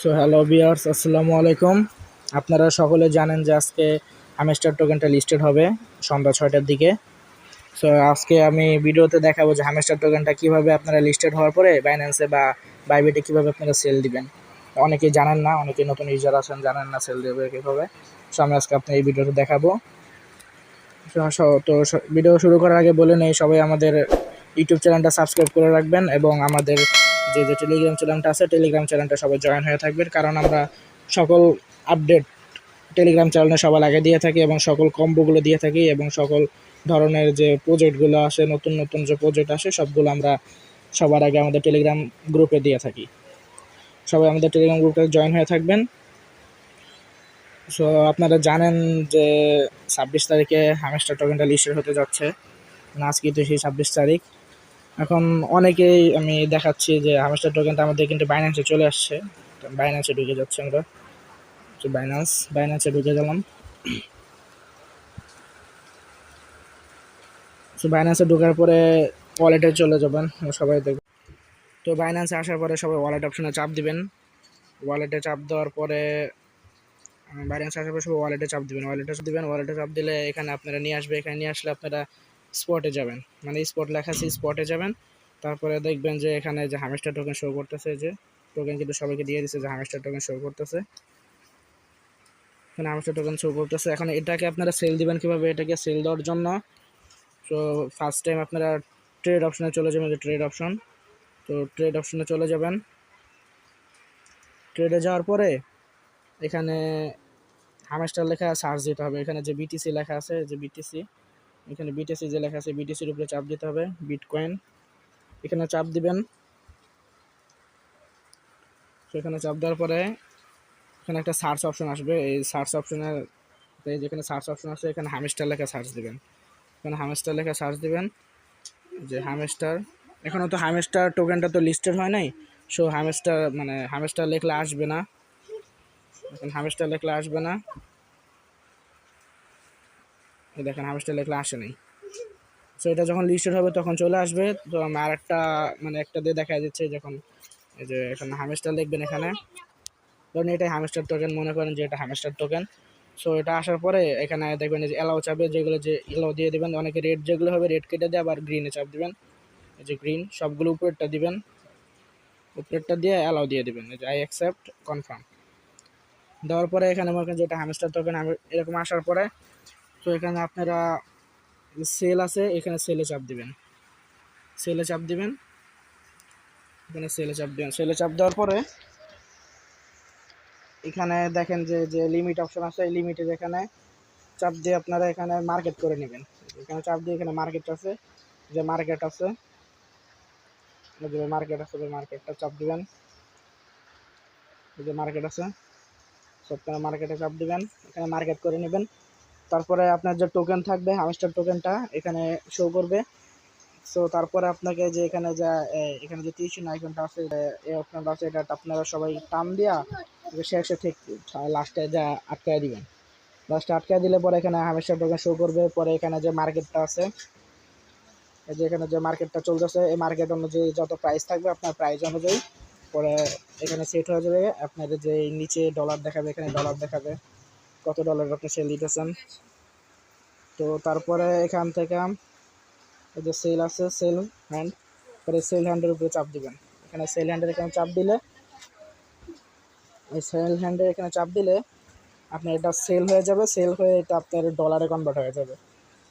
So hello viewers, আসসালামু আলাইকুম। আপনারা সকলে জানেন যে আজকে হ্যামস্টার টোকেনটা লিস্টেড হবে সন্ধ্যা 6টার দিকে। সো আজকে আমি ভিডিওতে দেখাবো যে হ্যামস্টার টোকেনটা কীভাবে আপনারা লিস্টেড হওয়ার পরে বাইন্যান্সে বা বাইবিটে কীভাবে আপনারা সেল দিবেন। অনেকেই জানেন না, অনেকে নতুন ইউজার আছেন জানেন না সেল দেবে কীভাবে। সো আমি আজকে আপনার এই ভিডিওতে দেখাবো। তো ভিডিও শুরু করার আগে বলে নেই, সবাই আমাদের ইউটিউব চ্যানেলটা সাবস্ক্রাইব করে রাখবেন এবং আমাদের যে টেলিগ্রাম চ্যানেলটা আছে টেলিগ্রাম চ্যানেলটা সবাই জয়েন হয়ে থাকবেন, কারণ আমরা সকল আপডেট টেলিগ্রাম চ্যানেলে সবার আগে দিয়ে থাকি এবং সকল কম্বোগুলো দিয়ে থাকি এবং সকল ধরনের যে প্রজেক্টগুলো আসে, নতুন নতুন যে প্রজেক্ট আসে সবগুলো আমরা সবার আগে আমাদের টেলিগ্রাম গ্রুপে দিয়ে থাকি। সবাই আমাদের টেলিগ্রাম গ্রুপে জয়েন হয়ে থাকবেন। সো আপনারা জানেন যে 26 তারিখে হ্যামস্টার টোকেনটা লিস্টেড হতে যাচ্ছে। আজ কিন্তু সেই 26 তারিখ। এখন অনেকেই আমি দেখাচ্ছি যে হ্যামস্টার টোকেনটা আমাদের কিন্তু বাইন্যান্সে চলে আসছে। বাইন্যান্সে ঢুকে যাচ্ছে আমরা। বাইন্যান্সে ঢুকে গেলাম। সো বাইন্যান্সে ঢোকার পরে ওয়ালেটে চলে যাবেন, সবাই দেখবেন। তো বাইন্যান্সে আসার পরে সবাই ওয়ালেট অপশনে চাপ দিবেন। ওয়ালেটে চাপ দেওয়ার পরে বাইন্যান্সে আসার পরে সবাই ওয়ালেটে চাপ দিবেন। ওয়ালেটে চাপ দিলে এখানে আপনারা নিয়ে আসবে। এখানে নিয়ে আসলে আপনারা স্পটে যাবেন, মানে স্পট লেখা আছে স্পটে যাবেন। তারপরে দেখবেন যে এখানে যে হ্যামস্টার টোকেন শো করতেছে, যে টোকেন কিন্তু সবাইকে দিয়ে দিচ্ছে, যে হ্যামস্টার টোকেন শো করতেছে। এখানে হ্যামস্টার টোকেন শো করতেছে। এখন এটাকে আপনারা সেল দিবেন কীভাবে? এটাকে সেল দেওয়ার জন্য সো ফার্স্ট টাইম আপনারা ট্রেড অপশনে চলে যাবেন, যে ট্রেড অপশন। তো ট্রেড অপশনে চলে যাবেন। ট্রেডে যাওয়ার পরে এখানে হ্যামস্টার লেখা সার্চ দিতে হবে। এখানে যে বিটিসি লেখা আছে, যে বিটিসি, এখানে বিটিসি যে লেখা আছে বিটিসির উপরে চাপ দিতে হবে। বিটকয়েন এখানে চাপ দিবেন। সেখানে চাপ দেওয়ার পরে এখানে একটা সার্চ অপশন আসবে। এই সার্চ অপশনের যেখানে সার্চ অপশন আছে এখানে হ্যামস্টার লেখা সার্চ দিবেন। এখানে হ্যামস্টার লেখা সার্চ দিবেন, যে হ্যামস্টার। এখনও তো হ্যামস্টার টোকেনটা তো লিস্টেড হয় নাই। সো হ্যামস্টার লেখলে আসবে না। এখন হ্যামস্টার লেখলে আসবে না, দেখেন হ্যামস্টার লেখলে আসে নাই। সো এটা যখন লিস্টেড হবে তখন চলে আসবে। তো আমি আর একটা দিয়ে দেখা যাচ্ছে, যখন এই যে এখানে হ্যামস্টার লিখবেন, এখানে ধরুন এটাই হ্যামস্টার টোকেন, মনে করেন যে এটা হ্যামস্টার টোকেন। সো এটা আসার পরে এখানে দেখবেন যে অ্যালাউ চাপে, যেগুলো যে অ্যালাউ দিয়ে দেবেন। অনেকে রেড যেগুলো হবে রেড কেটে দিয়ে আবার গ্রিনে চাপ দিবেন। এই যে গ্রিন সবগুলো উপরেরটা দিবেন, উপরেরটা দিয়ে অ্যালাউ দিয়ে দেবেন, এই যে আই অ্যাকসেপ্ট কনফার্ম দেওয়ার পরে এখানে মনে করেন যে এটা হ্যামস্টার টোকেন এরকম আসার পরে তো এখানে আপনারা সেল আছে, এখানে সেলে চাপ দিবেন। সেলে চাপ দিবেন, এখানে সেলে চাপ দেওয়ার পরে এখানে দেখেন যে যে লিমিট অপশন আছে, এই লিমিটের এখানে চাপ দিয়ে আপনারা এখানে মার্কেট করে নেবেন। এখানে চাপ দিয়ে এখানে মার্কেট আছে, যে মার্কেট আছে, মার্কেটটা চাপ দিবেন। এই যে মার্কেট আছে, সবখানে মার্কেটে চাপ দিবেন, এখানে মার্কেট করে নেবেন। তারপরে আপনার যে টোকেন থাকবে হ্যামস্টার টোকেনটা এখানে শো করবে। সো তারপরে আপনাকে যে এখানে যে টিউশন আইকনটা আছে, এই অপশনটা আছে, এটা আপনারা সবাই টান দিয়া শেষে ঠিক লাস্টে যা আটকায় দিবেন। লাস্টে আটকায় দিলে পরে এখানে হ্যামস্টার টোকেন শো করবে। পরে এখানে যে মার্কেটটা আছে, এই যে এখানে যে মার্কেটটা চলতেছে, এই মার্কেট অনুযায়ী যত প্রাইস থাকবে আপনার প্রাইস অনুযায়ী পরে এখানে সেট হয়ে যাবে। আপনাদের যে নিচে ডলার দেখাবে, এখানে ডলার দেখাবে কত ডলার আপনি সেল দিতেছেন। তো তারপরে এখান থেকে এই যে সেল আছে, সেল হ্যান্ড, পরে সেল হ্যান্ডের উপরে চাপ দিবেন। এখানে সেল হ্যান্ডের এখানে চাপ দিলে, এই সেল হ্যান্ডের এখানে চাপ দিলে আপনার এটা সেল হয়ে যাবে। সেল হয়ে এটা আপনার ডলারে কনভার্ট হয়ে যাবে।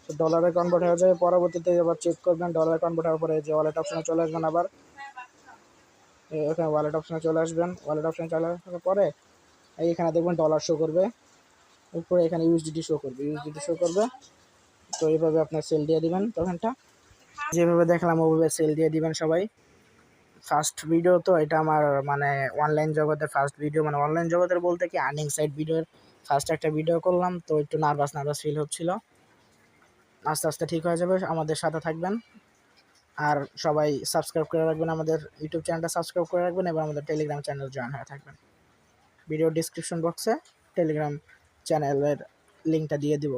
তো ডলারে কনভার্ট হয়ে যাবে। পরবর্তীতে আবার চেক করবেন, ডলারে কনভার্ট হওয়ার পরে যে ওয়ালেট অপশনে চলে আসবেন। আবার এখানে ওয়ালেট অপশনে চলে আসবেন। ওয়ালেট অপশনে চলে আসার পরে এইখানে দেখবেন ডলার শো করবে, উপরে এখানে ইউএসডিটি শো করবে। তো এইভাবে আপনার সেল দিয়ে দিবেন টোকেনটা। যেভাবে দেখলাম ওভাবে সেল দিয়ে দিবেন সবাই। ফার্স্ট ভিডিও তো এটা আমার, মানে অনলাইন জগতের ফার্স্ট ভিডিও, মানে অনলাইন জগতের বলতে কি আর্নিং সাইট ভিডিওর ফার্স্ট একটা ভিডিও করলাম। তো একটু নার্ভাস ফিল হচ্ছিল। আস্তে আস্তে ঠিক হয়ে যাবে। আমাদের সাথে থাকবেন আর সবাই সাবস্ক্রাইব করে রাখবেন, আমাদের ইউটিউব চ্যানেলটা সাবস্ক্রাইব করে রাখবেন এবং আমাদের টেলিগ্রাম চ্যানেল জয়েন হয়ে থাকবেন। ভিডিও ডিসক্রিপশন বক্সে টেলিগ্রাম চ্যানেলের লিঙ্কটা দিয়ে দিব।